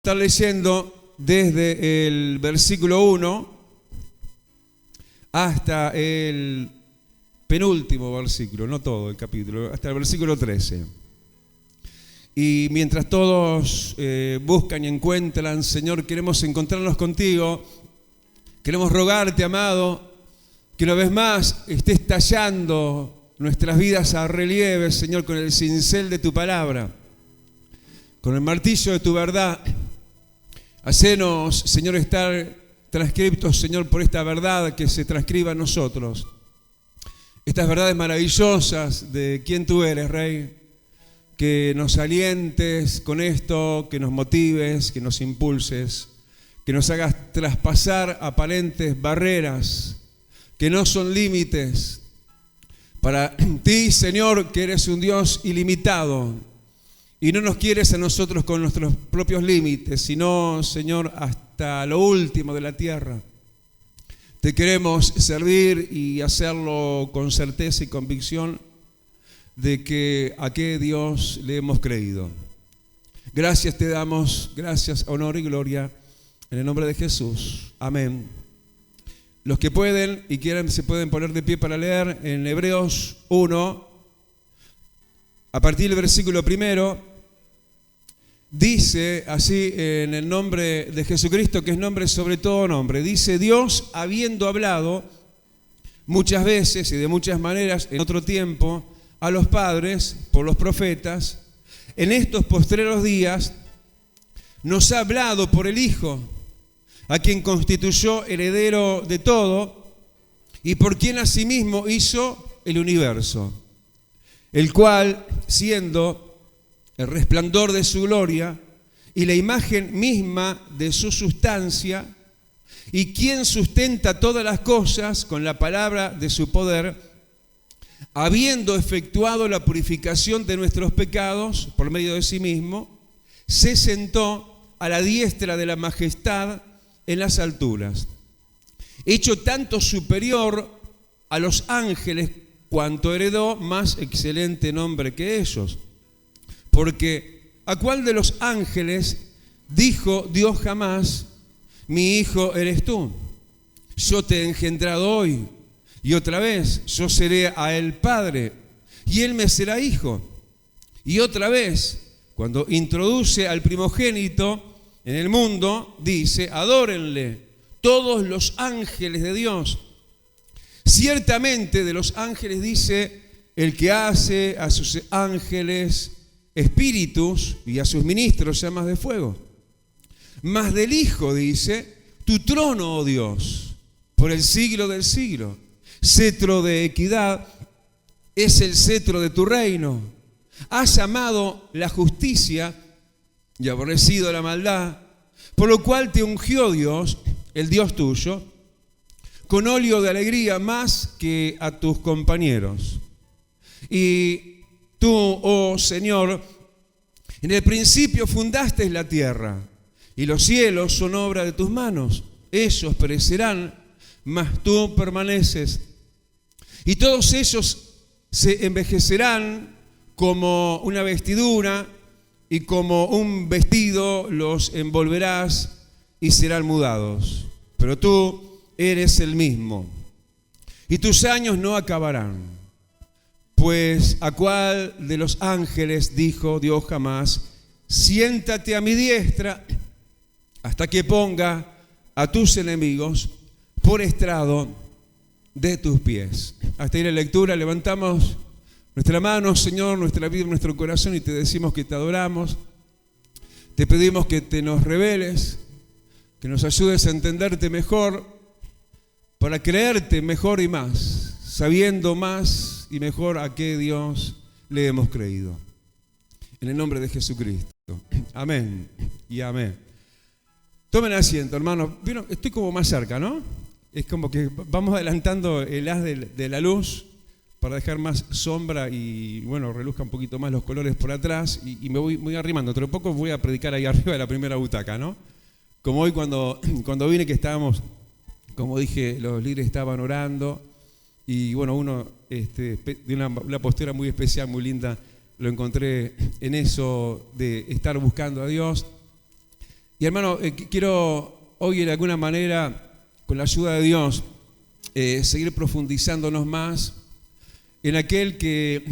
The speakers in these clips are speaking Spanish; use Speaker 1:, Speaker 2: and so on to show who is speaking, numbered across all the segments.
Speaker 1: Estar leyendo desde el versículo 1 hasta el penúltimo versículo, no todo el capítulo, hasta el versículo 13. Y mientras todos buscan y encuentran, Señor, queremos encontrarnos contigo, queremos rogarte, amado, que una vez más estés tallando nuestras vidas a relieve, Señor, con el cincel de tu palabra, con el martillo de tu verdad. Hacenos, Señor, estar transcriptos, Señor, por esta verdad que se transcriba a nosotros. Estas verdades maravillosas de quién tú eres, Rey. Que nos alientes con esto, que nos motives, que nos impulses, que nos hagas traspasar aparentes barreras que no son límites. Para ti, Señor, que eres un Dios ilimitado. Y no nos quieres a nosotros con nuestros propios límites, sino, Señor, hasta lo último de la tierra. Te queremos servir y hacerlo con certeza y convicción de que a qué Dios le hemos creído. Gracias te damos, gracias, honor y gloria, en el nombre de Jesús. Amén. Los que pueden y quieran se pueden poner de pie para leer en Hebreos 1, a partir del versículo 1. Dice así en el nombre de Jesucristo, que es nombre sobre todo nombre. Dice: Dios, habiendo hablado muchas veces y de muchas maneras en otro tiempo a los padres por los profetas, en estos postreros días nos ha hablado por el Hijo, a quien constituyó heredero de todo y por quien asimismo hizo el universo, el cual, siendo el resplandor de su gloria y la imagen misma de su sustancia, y quien sustenta todas las cosas con la palabra de su poder, habiendo efectuado la purificación de nuestros pecados por medio de sí mismo, se sentó a la diestra de la majestad en las alturas, hecho tanto superior a los ángeles cuanto heredó más excelente nombre que ellos. Porque ¿a cuál de los ángeles dijo Dios jamás: mi hijo eres tú? Yo te he engendrado hoy. Y otra vez, yo seré a él padre, y él me será hijo. Y otra vez, cuando introduce al primogénito en el mundo, dice: adórenle todos los ángeles de Dios. Ciertamente de los ángeles dice: el que hace a sus ángeles espíritus y a sus ministros llamas de fuego. Mas del Hijo dice: tu trono, oh Dios, por el siglo del siglo. Cetro de equidad es el cetro de tu reino. Has amado la justicia y aborrecido la maldad, por lo cual te ungió Dios, el Dios tuyo, con óleo de alegría más que a tus compañeros. Y tú, oh Señor, en el principio fundaste la tierra, y los cielos son obra de tus manos. Ellos perecerán, mas tú permaneces. Y todos ellos se envejecerán como una vestidura, y como un vestido los envolverás y serán mudados. Pero tú eres el mismo, y tus años no acabarán. Pues ¿a cuál de los ángeles dijo Dios jamás: siéntate a mi diestra hasta que ponga a tus enemigos por estrado de tus pies? Hasta ahí la lectura. Levantamos nuestra mano, Señor, nuestra vida, nuestro corazón, y te decimos que te adoramos. Te pedimos que te nos reveles, que nos ayudes a entenderte mejor, para creerte mejor y más, sabiendo más y mejor a qué Dios le hemos creído. En el nombre de Jesucristo. Amén y amén. Tomen asiento, hermanos. ¿Vieron? Estoy como más cerca, ¿no? Es como que vamos adelantando el haz de la luz para dejar más sombra y, bueno, reluzca un poquito más los colores por atrás, y me voy arrimando. Pero poco voy a predicar ahí arriba de la primera butaca, ¿no? Como hoy cuando vine, que estábamos, como dije, los líderes estaban orando Y bueno, uno de una postura muy especial, muy linda, lo encontré en eso de estar buscando a Dios. Y hermano, quiero hoy de alguna manera, con la ayuda de Dios, seguir profundizándonos más en aquel que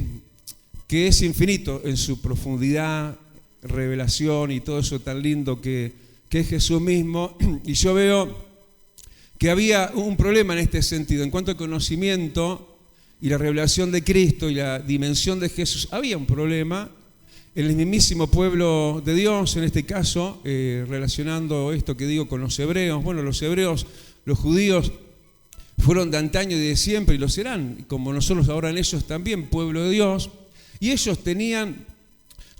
Speaker 1: es infinito en su profundidad, revelación y todo eso tan lindo que es Jesús mismo. Y yo veo que había un problema en este sentido, en cuanto al conocimiento y la revelación de Cristo y la dimensión de Jesús. Había un problema en el mismísimo pueblo de Dios, en este caso, relacionando esto que digo con los hebreos. Bueno, los hebreos, los judíos, fueron de antaño y de siempre, y lo serán, como nosotros ahora en ellos también, pueblo de Dios, y ellos tenían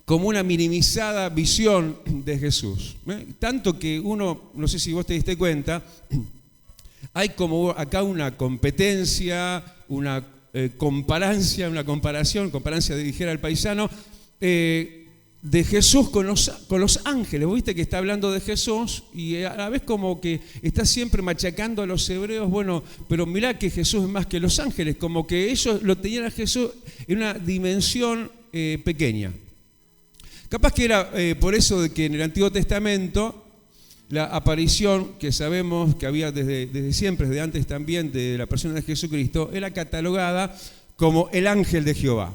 Speaker 1: como una minimizada visión de Jesús. Tanto que uno, no sé si vos te diste cuenta, hay como acá una competencia, una comparancia dijera el paisano, de Jesús con los ángeles. Vos viste que está hablando de Jesús y a la vez como que está siempre machacando a los hebreos. Bueno, pero mirá que Jesús es más que los ángeles, como que ellos lo tenían a Jesús en una dimensión pequeña. Capaz que era por eso de que en el Antiguo Testamento la aparición que sabemos que había desde siempre, desde antes también de la persona de Jesucristo, era catalogada como el ángel de Jehová.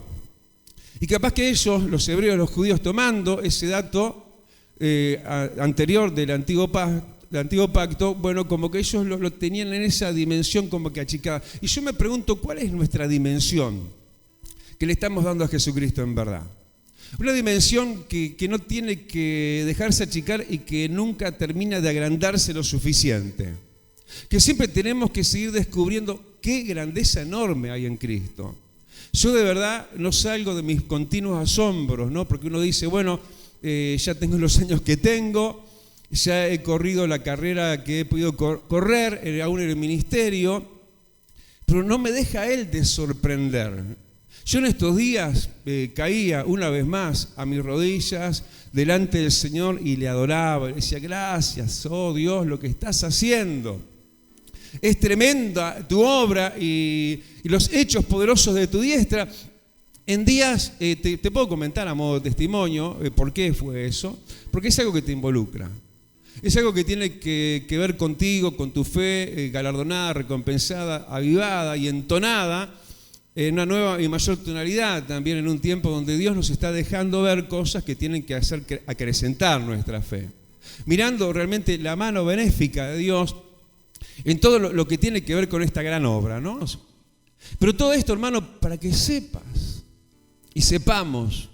Speaker 1: Y capaz que ellos, los hebreos, los judíos, tomando ese dato anterior del antiguo pacto, bueno, como que ellos lo tenían en esa dimensión como que achicada. Y yo me pregunto, ¿cuál es nuestra dimensión que le estamos dando a Jesucristo en verdad? Una dimensión que no tiene que dejarse achicar y que nunca termina de agrandarse lo suficiente. Que siempre tenemos que seguir descubriendo qué grandeza enorme hay en Cristo. Yo de verdad no salgo de mis continuos asombros, ¿no? Porque uno dice, bueno, ya tengo los años que tengo, ya he corrido la carrera que he podido correr, aún en el ministerio, pero no me deja Él de sorprender. Yo en estos días caía una vez más a mis rodillas delante del Señor y le adoraba, le decía, gracias, oh Dios, lo que estás haciendo. Es tremenda tu obra y los hechos poderosos de tu diestra. En días, te puedo comentar a modo de testimonio por qué fue eso, porque es algo que te involucra. Es algo que tiene que ver contigo, con tu fe galardonada, recompensada, avivada y entonada en una nueva y mayor tonalidad, también en un tiempo donde Dios nos está dejando ver cosas que tienen que hacer acrecentar nuestra fe. Mirando realmente la mano benéfica de Dios en todo lo que tiene que ver con esta gran obra, ¿no? Pero todo esto, hermano, para que sepas y sepamos,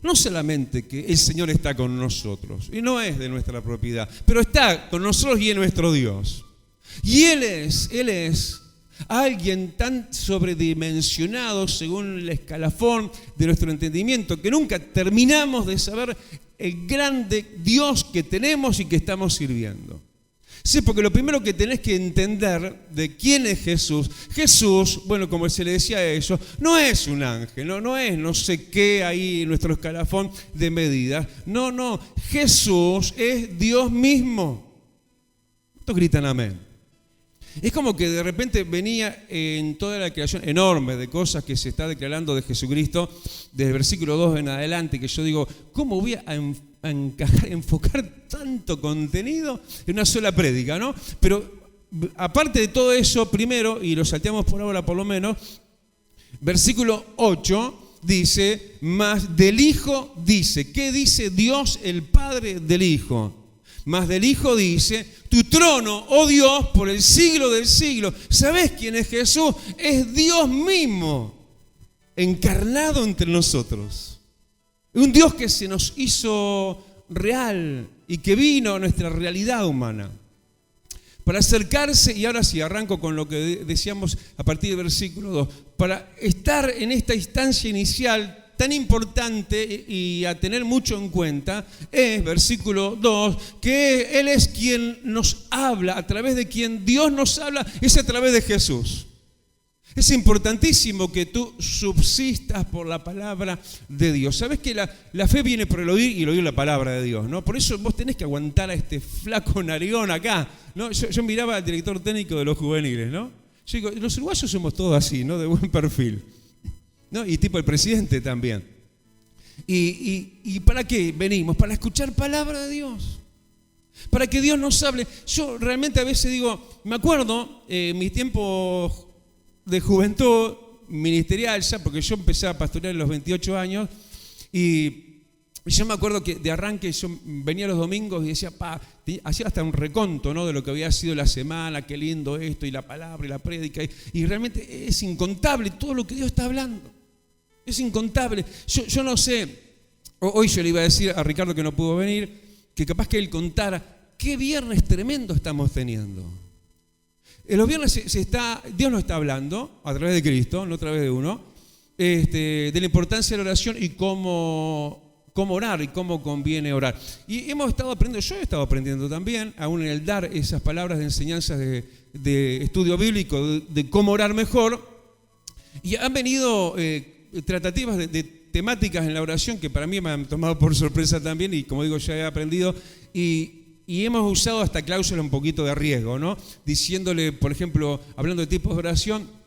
Speaker 1: no solamente que el Señor está con nosotros, y no es de nuestra propiedad, pero está con nosotros y es nuestro Dios. Y Él es alguien tan sobredimensionado según el escalafón de nuestro entendimiento que nunca terminamos de saber el grande Dios que tenemos y que estamos sirviendo. Sí, porque lo primero que tenés que entender de quién es Jesús. Jesús, bueno, como se le decía a ellos, no es un ángel, no es no sé qué ahí en nuestro escalafón de medidas. No, Jesús es Dios mismo. ¿Cuántos gritan amén? Es como que de repente venía en toda la creación enorme de cosas que se está declarando de Jesucristo, desde el versículo 2 en adelante, que yo digo, ¿cómo voy a enfocar tanto contenido en una sola prédica, ¿no? Pero aparte de todo eso, primero, y lo salteamos por ahora por lo menos, versículo 8 dice, mas del Hijo dice, ¿qué dice Dios el Padre del Hijo? Mas del Hijo dice, tu trono, oh Dios, por el siglo del siglo. ¿Sabés quién es Jesús? Es Dios mismo, encarnado entre nosotros. Un Dios que se nos hizo real y que vino a nuestra realidad humana para acercarse, y ahora sí, arranco con lo que decíamos a partir del versículo 2, para estar en esta instancia inicial tan importante y a tener mucho en cuenta, es, versículo 2, que Él es quien nos habla, a través de quien Dios nos habla, es a través de Jesús. Es importantísimo que tú subsistas por la palabra de Dios. Sabes que la fe viene por el oír y el oír la palabra de Dios, ¿no? Por eso vos tenés que aguantar a este flaco narigón acá, ¿no? Yo miraba al director técnico de los juveniles, ¿no? Yo digo, los uruguayos somos todos así, ¿no? De buen perfil, ¿no? Y tipo el presidente también. ¿Y para qué venimos? Para escuchar palabra de Dios. Para que Dios nos hable. Yo realmente a veces digo, me acuerdo, mis tiempos de juventud ministerial ya, porque yo empecé a pastorear a los 28 años, y yo me acuerdo que de arranque yo venía los domingos y decía, hacía hasta un reconto, ¿no?, de lo que había sido la semana, qué lindo esto, y la palabra, y la prédica, y realmente es incontable todo lo que Dios está hablando. Es incontable. Yo no sé, hoy yo le iba a decir a Ricardo, que no pudo venir, que capaz que él contara qué viernes tremendo estamos teniendo. En los viernes Dios nos está hablando a través de Cristo, no a través de uno, de la importancia de la oración y cómo orar y cómo conviene orar. Y hemos estado aprendiendo, yo he estado aprendiendo también, aún en el dar esas palabras de enseñanzas de estudio bíblico, de cómo orar mejor. Y han venido tratativas de temáticas en la oración que para mí me han tomado por sorpresa también, y como digo, ya he aprendido, y hemos usado hasta cláusulas un poquito de riesgo, ¿no? Diciéndole, por ejemplo, hablando de tipos de oración,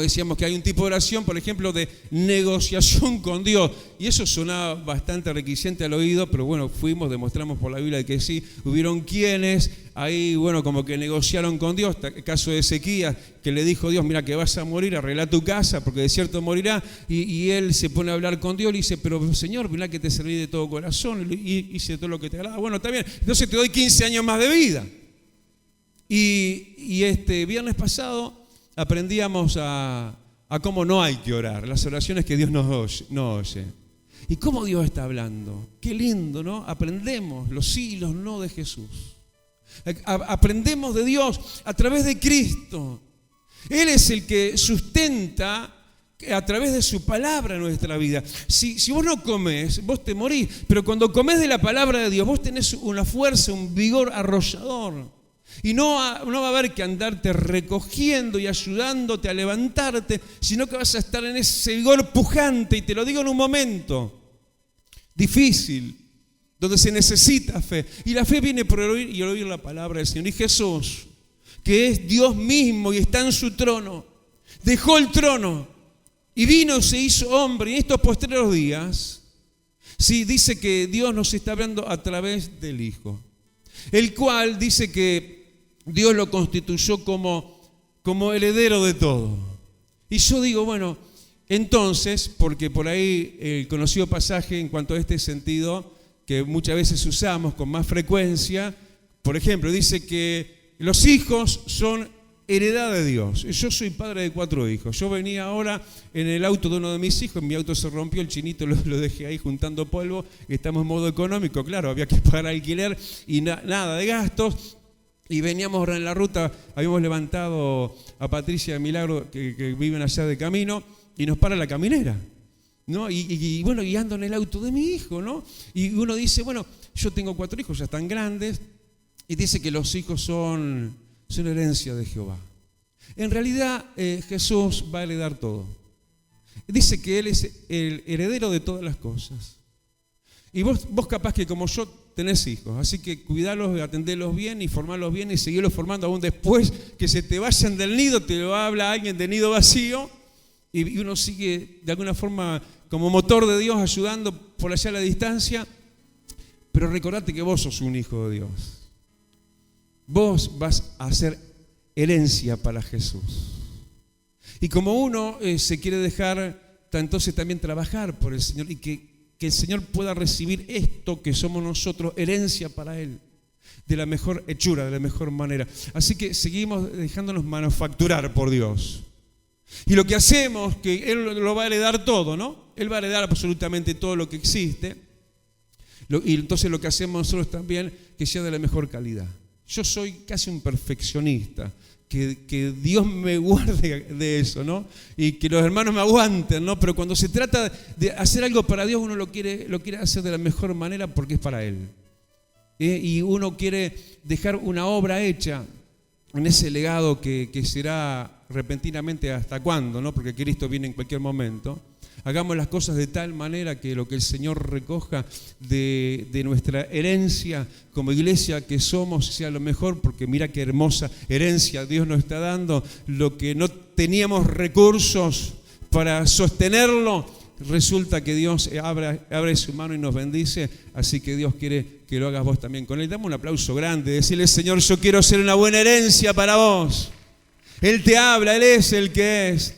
Speaker 1: decíamos que hay un tipo de oración, por ejemplo, de negociación con Dios, y eso sonaba bastante requisente al oído, pero bueno, demostramos por la Biblia que sí. Hubieron quienes ahí, bueno, como que negociaron con Dios. El caso de Ezequías, que le dijo a Dios, mira que vas a morir, arregla tu casa, porque de cierto morirá, y él se pone a hablar con Dios y dice, pero Señor, mira que te serví de todo corazón, y hice todo lo que te agrada. Bueno, está bien, entonces te doy 15 años más de vida. Y este viernes pasado aprendíamos a cómo no hay que orar, las oraciones que Dios no oye. Y cómo Dios está hablando. Qué lindo, ¿no? Aprendemos los sí y los no de Jesús. Aprendemos de Dios a través de Cristo. Él es el que sustenta a través de su palabra nuestra vida. Si vos no comés, vos te morís. Pero cuando comés de la palabra de Dios, vos tenés una fuerza, un vigor arrollador. Y no va a haber que andarte recogiendo y ayudándote a levantarte, sino que vas a estar en ese vigor pujante, y te lo digo en un momento difícil, donde se necesita fe. Y la fe viene por oír y oír la palabra del Señor. Y Jesús, que es Dios mismo y está en su trono, dejó el trono y vino, se hizo hombre. Y en estos postreros días, sí, dice que Dios nos está hablando a través del Hijo, el cual dice que Dios lo constituyó como heredero de todo. Y yo digo, bueno, entonces, porque por ahí el conocido pasaje en cuanto a este sentido, que muchas veces usamos con más frecuencia, por ejemplo, dice que los hijos son heredad de Dios. Yo soy padre de 4 hijos. Yo venía ahora en el auto de uno de mis hijos, mi auto se rompió, el chinito lo dejé ahí juntando polvo, estamos en modo económico, claro, había que pagar alquiler y nada de gastos. Y veníamos en la ruta, habíamos levantado a Patricia de Milagro, que viven allá de camino, y nos para la caminera, ¿no? Y bueno, y ando en el auto de mi hijo, ¿no? Y uno dice, bueno, yo tengo 4 hijos, ya están grandes, y dice que los hijos son herencia de Jehová. En realidad, Jesús va a heredar todo. Dice que Él es el heredero de todas las cosas. Y vos capaz que como yo tenés hijos, así que cuidalos, atenderlos bien y formarlos bien y seguirlos formando aún después que se te vayan del nido. Te lo habla alguien de nido vacío y uno sigue de alguna forma como motor de Dios ayudando por allá a la distancia. Pero recordate que vos sos un hijo de Dios. Vos vas a ser herencia para Jesús. Y como uno se quiere dejar, entonces también trabajar por el Señor y que el Señor pueda recibir esto que somos nosotros, herencia para Él, de la mejor hechura, de la mejor manera. Así que seguimos dejándonos manufacturar por Dios. Y lo que hacemos, que Él lo va a heredar todo, ¿no? Él va a heredar absolutamente todo lo que existe. Y entonces lo que hacemos nosotros también, que sea de la mejor calidad. Yo soy casi un perfeccionista. Que Dios me guarde de eso, ¿no? Y que los hermanos me aguanten, ¿no? Pero cuando se trata de hacer algo para Dios, uno lo quiere hacer de la mejor manera porque es para Él. Y uno quiere dejar una obra hecha en ese legado que será repentinamente hasta cuándo, ¿no? Porque Cristo viene en cualquier momento. Hagamos las cosas de tal manera que lo que el Señor recoja de nuestra herencia como iglesia que somos sea lo mejor, porque mira qué hermosa herencia Dios nos está dando. Lo que no teníamos recursos para sostenerlo, resulta que Dios abre su mano y nos bendice, así que Dios quiere que lo hagas vos también con Él. Dame un aplauso grande, decirle: Señor, yo quiero ser una buena herencia para vos. Él te habla, Él es el que es.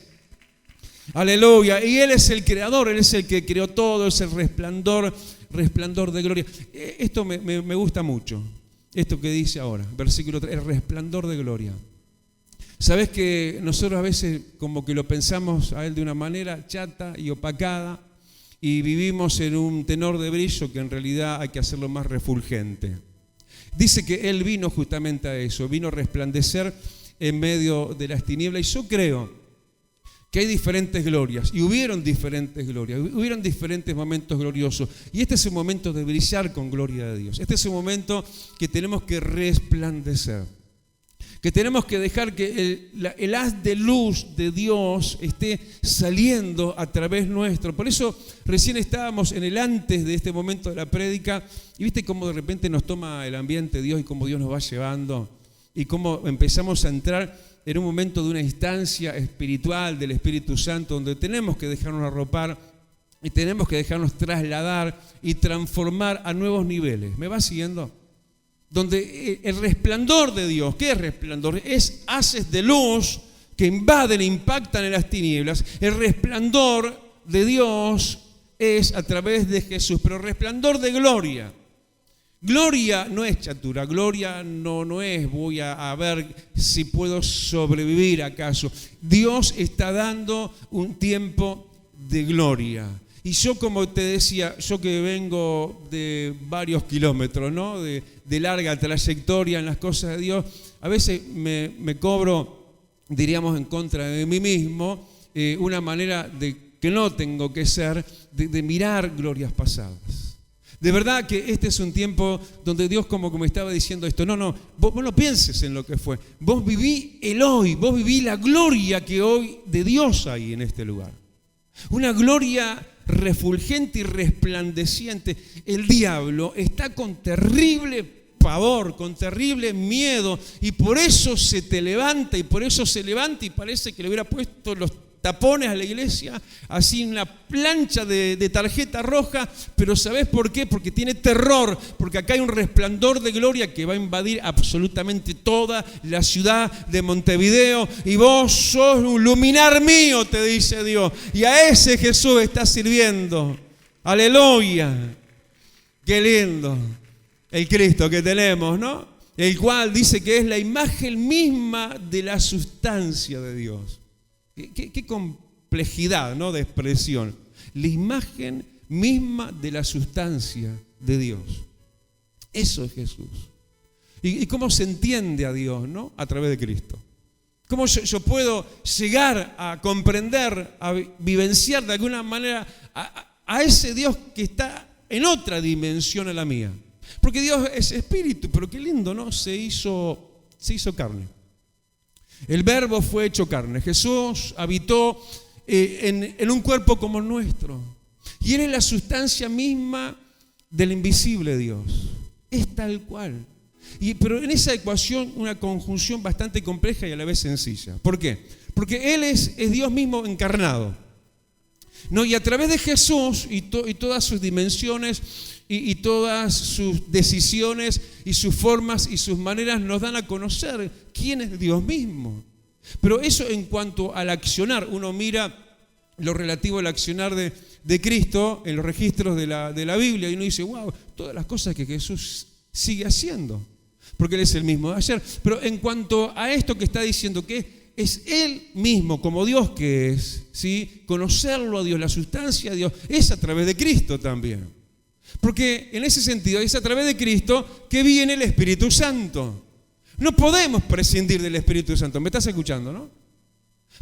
Speaker 1: Aleluya. Y Él es el creador, Él es el que creó todo, es el resplandor de gloria. Esto me gusta mucho, esto que dice ahora, versículo 3, el resplandor de gloria. Sabés que nosotros a veces como que lo pensamos a Él de una manera chata y opacada, y vivimos en un tenor de brillo que en realidad hay que hacerlo más refulgente. Dice que Él vino justamente a eso, vino a resplandecer en medio de las tinieblas. Y yo creo que hay diferentes glorias, y hubieron diferentes glorias, hubieron diferentes momentos gloriosos, y este es un momento de brillar con gloria de Dios. Este es un momento que tenemos que resplandecer, que tenemos que dejar que el haz de luz de Dios esté saliendo a través nuestro. Por eso recién estábamos en el antes de este momento de la prédica, y viste cómo de repente nos toma el ambiente Dios y cómo Dios nos va llevando, y cómo empezamos a entrar en un momento de una instancia espiritual del Espíritu Santo, donde tenemos que dejarnos arropar y tenemos que dejarnos trasladar y transformar a nuevos niveles. ¿Me va siguiendo? Donde el resplandor de Dios, ¿qué es resplandor? Es haces de luz que invaden e impactan en las tinieblas. El resplandor de Dios es a través de Jesús, pero resplandor de gloria. Gloria no es chatura, gloria no es voy a ver si puedo sobrevivir acaso. Dios está dando un tiempo de gloria. Y yo, como te decía, yo que vengo de varios kilómetros, ¿no? de larga trayectoria en las cosas de Dios, a veces me cobro, diríamos, en contra de mí mismo, una manera de que no tengo que ser, de mirar glorias pasadas. De verdad que este es un tiempo donde Dios como que me estaba diciendo esto. Vos no pienses en lo que fue. Vos viví el hoy, vos viví la gloria que hoy de Dios hay en este lugar. Una gloria refulgente y resplandeciente. El diablo está con terrible pavor, con terrible miedo, y por eso se te levanta, y por eso se levanta y parece que le hubiera puesto los tapones a la iglesia, así una plancha de tarjeta roja. Pero ¿sabés por qué? Porque tiene terror, porque acá hay un resplandor de gloria que va a invadir absolutamente toda la ciudad de Montevideo, y vos sos un luminar mío, te dice Dios, y a ese Jesús estás sirviendo. Aleluya, qué lindo el Cristo que tenemos, ¿no? El cual dice que es la imagen misma de la sustancia de Dios. Qué complejidad, ¿no?, de expresión. La imagen misma de la sustancia de Dios. Eso es Jesús. ¿Y cómo se entiende a Dios, ¿no? A través de Cristo. ¿Cómo yo puedo llegar a comprender, a vivenciar de alguna manera a ese Dios que está en otra dimensión a la mía? Porque Dios es espíritu, pero qué lindo, ¿no? Se hizo carne. El Verbo fue hecho carne. Jesús habitó en un cuerpo como el nuestro. Y Él es la sustancia misma del invisible Dios. Es tal cual. Pero en esa ecuación una conjunción bastante compleja y a la vez sencilla. ¿Por qué? Porque Él es Dios mismo encarnado, ¿no? Y a través de Jesús y todas sus dimensiones y todas sus decisiones y sus formas y sus maneras nos dan a conocer quién es Dios mismo. Pero eso en cuanto al accionar, uno mira lo relativo al accionar de Cristo en los registros de la Biblia y uno dice, wow, todas las cosas que Jesús sigue haciendo, porque Él es el mismo de ayer. Pero en cuanto a esto que está diciendo, que es Él mismo como Dios que es, ¿sí? Conocerlo a Dios, la sustancia de Dios, es a través de Cristo también. Porque en ese sentido es a través de Cristo que viene el Espíritu Santo. No podemos prescindir del Espíritu Santo. ¿Me estás escuchando, no?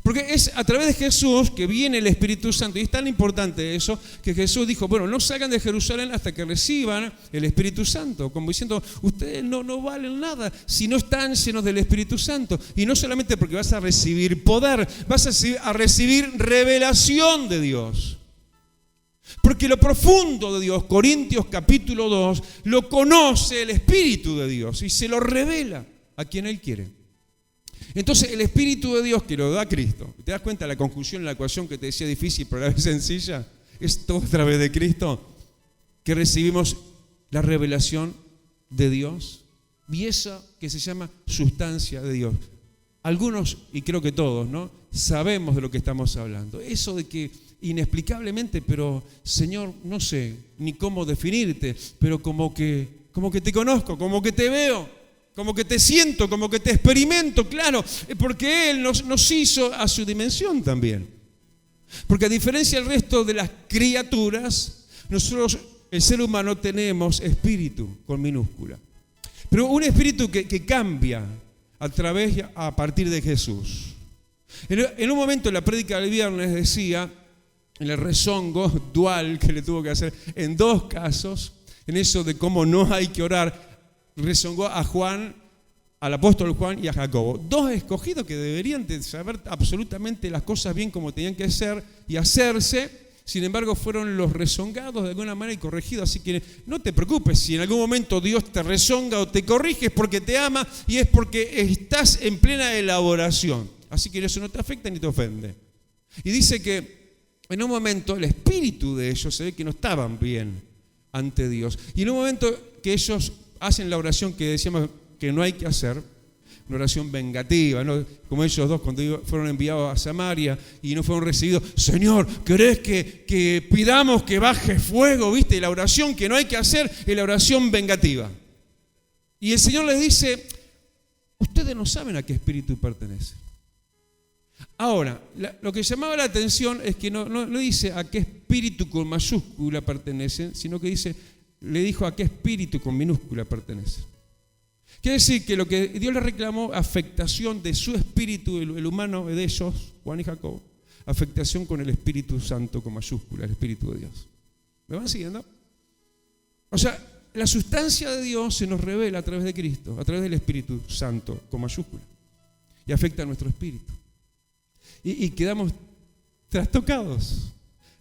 Speaker 1: Porque es a través de Jesús que viene el Espíritu Santo. Y es tan importante eso que Jesús dijo, bueno, no salgan de Jerusalén hasta que reciban el Espíritu Santo. Como diciendo, ustedes no valen nada si no están llenos del Espíritu Santo. Y no solamente porque vas a recibir poder, vas a recibir revelación de Dios. Porque lo profundo de Dios, Corintios capítulo 2, lo conoce el Espíritu de Dios y se lo revela a quien Él quiere. Entonces el Espíritu de Dios que lo da Cristo, ¿te das cuenta de la conclusión, la ecuación que te decía difícil pero a la vez sencilla? Es todo a través de Cristo que recibimos la revelación de Dios y esa que se llama sustancia de Dios. Algunos, y creo que todos, ¿no?, sabemos de lo que estamos hablando. Eso de que inexplicablemente, pero Señor, no sé ni cómo definirte, pero como que te conozco, como que te veo, como que te siento, como que te experimento, claro, porque Él nos hizo a su dimensión también. Porque a diferencia del resto de las criaturas, nosotros, el ser humano, tenemos espíritu con minúscula. Pero un espíritu que cambia a partir de Jesús. En un momento en la prédica del viernes decía, en el rezongo dual que le tuvo que hacer en 2 casos, en eso de cómo no hay que orar, rezongó a Juan, al apóstol Juan y a Jacobo. 2 escogidos que deberían de saber absolutamente las cosas bien como tenían que ser y hacerse. Sin embargo, fueron los rezongados de alguna manera y corregidos. Así que no te preocupes si en algún momento Dios te rezonga o te corrige, es porque te ama y es porque estás en plena elaboración. Así que eso no te afecta ni te ofende. Y dice que en un momento el espíritu de ellos se ve que no estaban bien ante Dios. Y en un momento que ellos hacen la oración que decíamos que no hay que hacer, una oración vengativa, ¿no? Como ellos dos cuando fueron enviados a Samaria y no fueron recibidos. Señor, ¿querés que pidamos que baje fuego? ¿Viste? La oración que no hay que hacer es la oración vengativa. Y el Señor les dice, ustedes no saben a qué espíritu pertenece. Ahora, lo que llamaba la atención es que no dice a qué espíritu con mayúscula pertenece, sino que le dijo a qué espíritu con minúscula pertenece. Quiere decir que lo que Dios le reclamó, afectación de su espíritu, el humano de ellos, Juan y Jacob, afectación con el Espíritu Santo con mayúscula, el Espíritu de Dios. ¿Me van siguiendo? O sea, la sustancia de Dios se nos revela a través de Cristo, a través del Espíritu Santo con mayúscula, y afecta a nuestro espíritu. Y quedamos trastocados,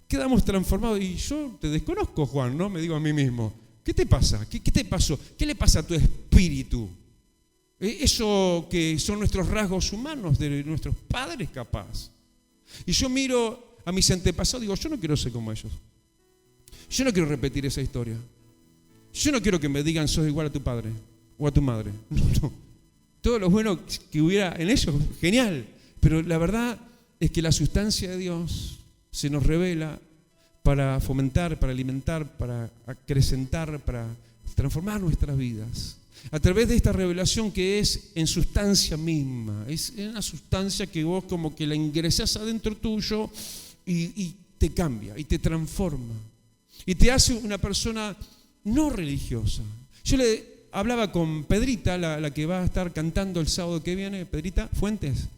Speaker 1: quedamos transformados. Y yo te desconozco, Juan, ¿no? Me digo a mí mismo. ¿Qué te pasa? ¿Qué te pasó? ¿Qué le pasa a tu espíritu? Eso que son nuestros rasgos humanos de nuestros padres, capaz. Y yo miro a mis antepasados y digo, yo no quiero ser como ellos. Yo no quiero repetir esa historia. Yo no quiero que me digan, sos igual a tu padre o a tu madre. No. Todo lo bueno que hubiera en ellos, genial. Pero la verdad es que la sustancia de Dios se nos revela para fomentar, para alimentar, para acrecentar, para transformar nuestras vidas. A través de esta revelación que es en sustancia misma. Es una sustancia que vos como que la ingresás adentro tuyo y te cambia, y te transforma. Y te hace una persona no religiosa. Yo le hablaba con Pedrita, la que va a estar cantando el sábado que viene, Pedrita Fuentes.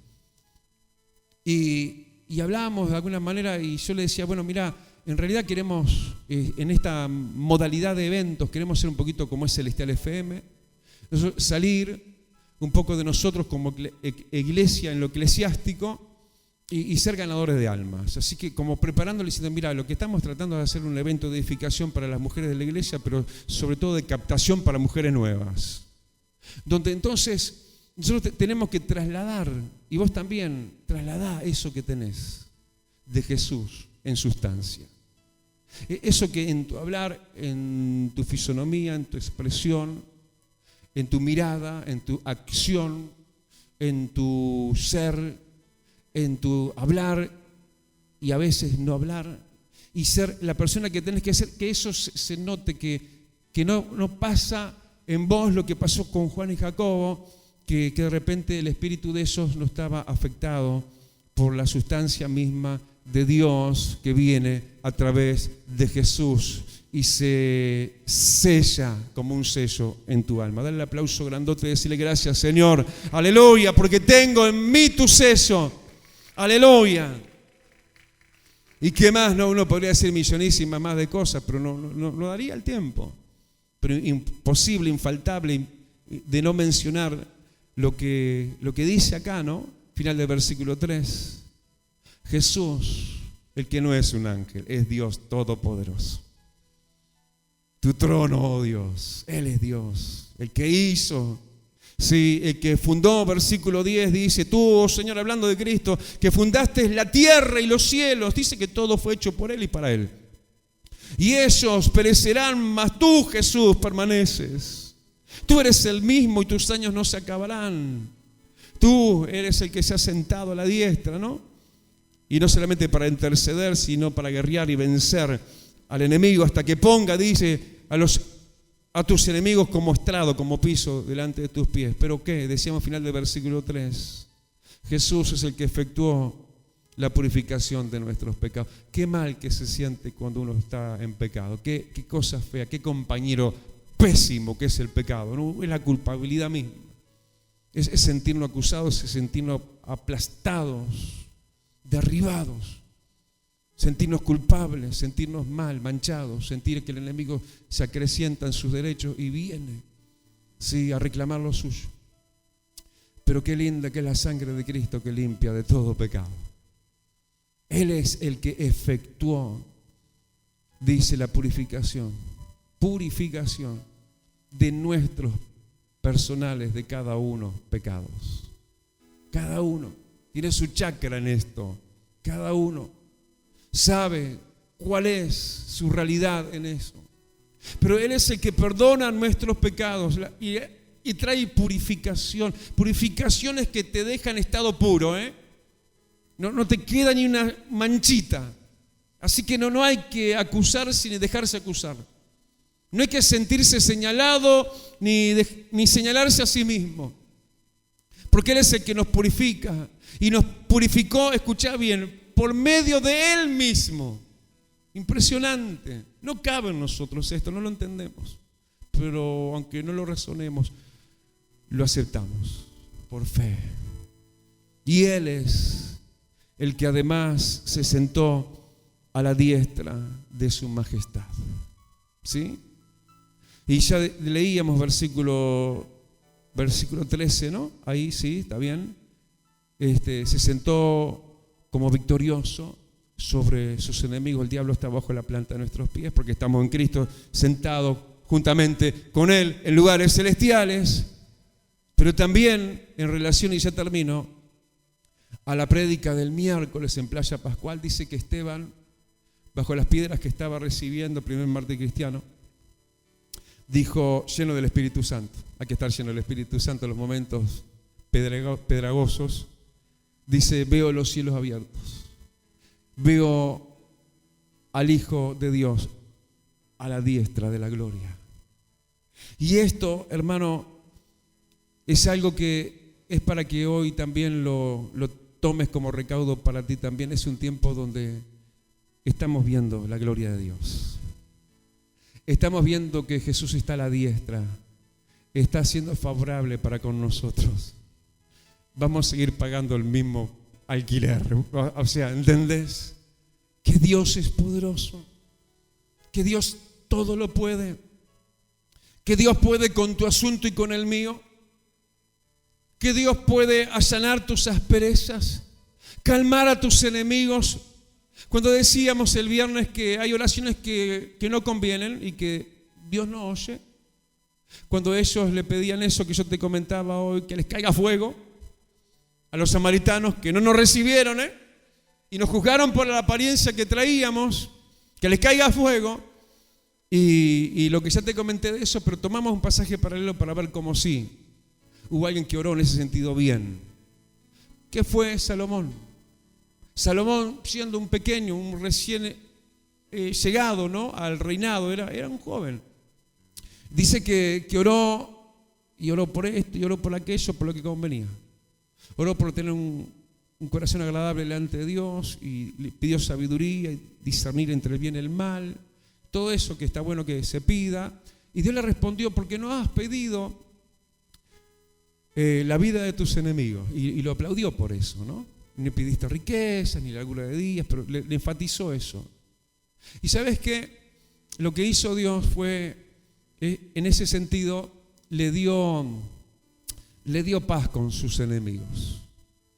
Speaker 1: Y hablábamos de alguna manera y yo le decía, bueno, mira, en realidad queremos, en esta modalidad de eventos, queremos ser un poquito como es Celestial FM, salir un poco de nosotros como iglesia en lo eclesiástico y ser ganadores de almas. Así que como preparándole diciendo, mira, lo que estamos tratando de hacer un evento de edificación para las mujeres de la iglesia, pero sobre todo de captación para mujeres nuevas. Donde entonces nosotros tenemos que trasladar, y vos también, trasladá eso que tenés de Jesús en sustancia. Eso que en tu hablar, en tu fisonomía, en tu expresión, en tu mirada, en tu acción, en tu ser, en tu hablar y a veces no hablar, y ser la persona que tenés que ser, que eso se note, que no pasa en vos lo que pasó con Juan y Jacobo, que de repente el espíritu de esos no estaba afectado por la sustancia misma de Dios que viene a través de Jesús y se sella como un sello en tu alma. Dale el aplauso grandote y decirle gracias, Señor, aleluya, porque tengo en mí tu sello, aleluya. ¿Y qué más? No, uno podría decir millonísimas más de cosas, pero no daría el tiempo. Pero imposible, infaltable de no mencionar lo que dice acá, ¿no? Final del versículo 3. Jesús el que no es un ángel, es Dios Todopoderoso. Tu trono, oh Dios, Él es Dios, el que hizo, sí, el que fundó, versículo 10 dice, tú, oh Señor, hablando de Cristo, que fundaste la tierra y los cielos, dice que todo fue hecho por Él y para Él. Y ellos perecerán, mas tú, Jesús, permaneces. Tú eres el mismo y tus años no se acabarán. Tú eres el que se ha sentado a la diestra, ¿no? Y no solamente para interceder, sino para guerrear y vencer al enemigo hasta que ponga, dice, a tus enemigos como estrado, como piso delante de tus pies. ¿Pero qué? Decíamos al final del versículo 3. Jesús es el que efectuó la purificación de nuestros pecados. Qué mal que se siente cuando uno está en pecado. Qué cosa fea, qué compañero pésimo que es el pecado, ¿no? Es la culpabilidad misma. Es sentirnos acusados, es sentirnos aplastados, derribados, sentirnos culpables, sentirnos mal, manchados, sentir que el enemigo se acrecienta en sus derechos y viene, sí, a reclamar lo suyo. Pero qué linda que es la sangre de Cristo que limpia de todo pecado. Él es el que efectuó, dice, la purificación de nuestros personales, de cada uno, pecados. Cada uno tiene su chakra en esto. Cada uno sabe cuál es su realidad en eso. Pero Él es el que perdona nuestros pecados y trae purificación. Purificaciones que te dejan en estado puro, ¿eh? No te queda ni una manchita. Así que no hay que acusarse ni dejarse acusar. No hay que sentirse señalado ni señalarse a sí mismo. Porque Él es el que nos purifica. Y nos purificó, escuchá bien, por medio de Él mismo. Impresionante. No cabe en nosotros esto, no lo entendemos. Pero aunque no lo razonemos, lo aceptamos por fe. Y Él es el que además se sentó a la diestra de su majestad. ¿Sí? Y ya leíamos versículo 13, ¿no? Ahí sí, está bien. Se sentó como victorioso sobre sus enemigos. El diablo está bajo la planta de nuestros pies porque estamos en Cristo sentados juntamente con Él en lugares celestiales. Pero también en relación, y ya termino, a la prédica del miércoles en Playa Pascual, dice que Esteban, bajo las piedras que estaba recibiendo, primer martes cristiano, dijo, lleno del Espíritu Santo. Hay que estar lleno del Espíritu Santo en los momentos pedregosos. Dice, veo los cielos abiertos. Veo al Hijo de Dios a la diestra de la gloria. Y esto, hermano, es algo que es para que hoy también lo tomes como recaudo para ti también. Es un tiempo donde estamos viendo la gloria de Dios. Estamos viendo que Jesús está a la diestra, está siendo favorable para con nosotros. Vamos a seguir pagando el mismo alquiler. O sea, ¿entendés? Que Dios es poderoso, que Dios todo lo puede, que Dios puede con tu asunto y con el mío, que Dios puede allanar tus asperezas, calmar a tus enemigos. Cuando decíamos el viernes que hay oraciones que no convienen y que Dios no oye, cuando ellos le pedían eso que yo te comentaba hoy, que les caiga fuego, a los samaritanos que no nos recibieron, y nos juzgaron por la apariencia que traíamos, que les caiga fuego, y lo que ya te comenté de eso, pero tomamos un pasaje paralelo para ver cómo sí, hubo alguien que oró en ese sentido bien. ¿Qué fue Salomón? Salomón, siendo un pequeño, un recién llegado, ¿no?, al reinado, era un joven. Dice que oró, y oró por esto, y oró por aquello, por lo que convenía. Oró por tener un corazón agradable delante de Dios, y le pidió sabiduría y discernir entre el bien y el mal. Todo eso que está bueno que se pida. Y Dios le respondió, porque no has pedido la vida de tus enemigos. Y lo aplaudió por eso, ¿no? Ni pidiste riquezas, ni largura de días, pero le enfatizó eso. Y ¿sabes qué? Lo que hizo Dios fue, en ese sentido, le dio paz con sus enemigos.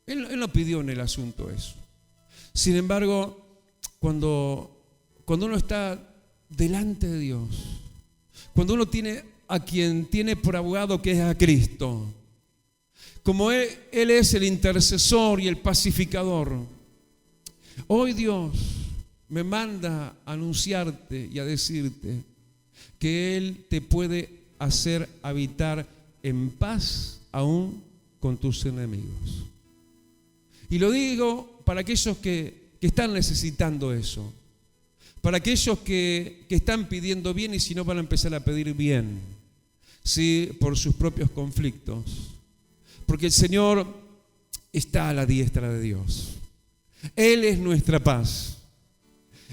Speaker 1: Él no pidió en el asunto eso. Sin embargo, cuando uno está delante de Dios, cuando uno tiene a quien tiene por abogado, que es a Cristo, como Él es el intercesor y el pacificador. Hoy Dios me manda a anunciarte y a decirte que Él te puede hacer habitar en paz aún con tus enemigos. Y lo digo para aquellos que están necesitando eso, para aquellos que están pidiendo bien y si no van a empezar a pedir bien, sí, por sus propios conflictos. Porque el Señor está a la diestra de Dios. Él es nuestra paz.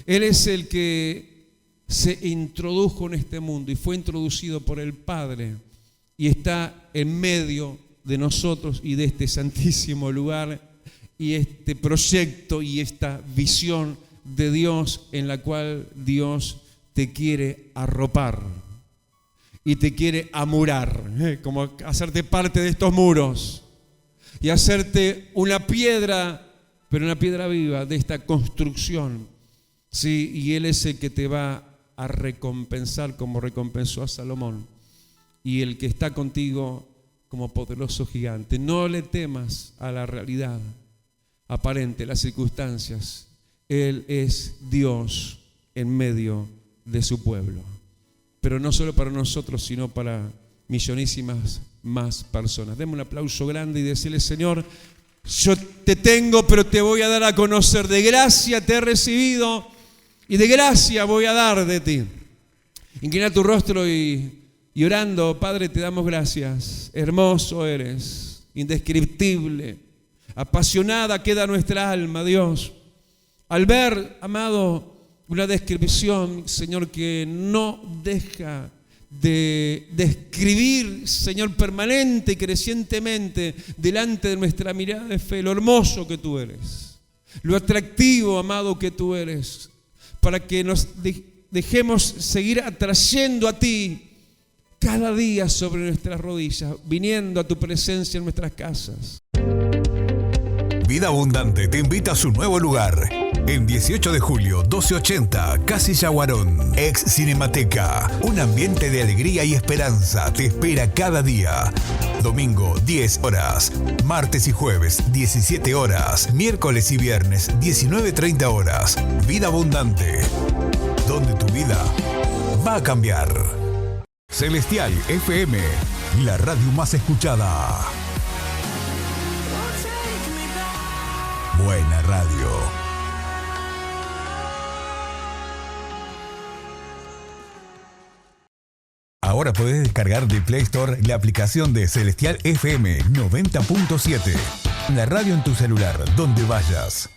Speaker 1: Él es el que se introdujo en este mundo y fue introducido por el Padre y está en medio de nosotros y de este santísimo lugar y este proyecto y esta visión de Dios en la cual Dios te quiere arropar y te quiere amurar, como hacerte parte de estos muros y hacerte una piedra, pero una piedra viva de esta construcción, ¿sí? Y Él es el que te va a recompensar como recompensó a Salomón y el que está contigo como poderoso gigante. No le temas a la realidad aparente, las circunstancias. Él es Dios en medio de su pueblo. Pero no solo para nosotros, sino para millonísimas más personas. Deme un aplauso grande y decirle: Señor, yo te tengo, pero te voy a dar a conocer. De gracia te he recibido y de gracia voy a dar de ti. Inclina tu rostro y orando: Padre, te damos gracias. Hermoso eres, indescriptible, apasionada queda nuestra alma, Dios, al ver, amado, una descripción, Señor, que no deja de describir, Señor, permanente y crecientemente delante de nuestra mirada de fe, lo hermoso que tú eres, lo atractivo, amado, que tú eres, para que nos dejemos seguir atrayendo a ti cada día sobre nuestras rodillas, viniendo a tu presencia en nuestras casas.
Speaker 2: Vida Abundante te invita a su nuevo lugar. En 18 de julio, 1280, Casilla Guarón, ex Cinemateca. Un ambiente de alegría y esperanza te espera cada día. Domingo, 10 horas. Martes y jueves, 17 horas. Miércoles y viernes, 19:30 horas. Vida Abundante, donde tu vida va a cambiar. Celestial FM, la radio más escuchada. Buena radio. Ahora podés descargar de Play Store la aplicación de Celestial FM 90.7. La radio en tu celular, donde vayas.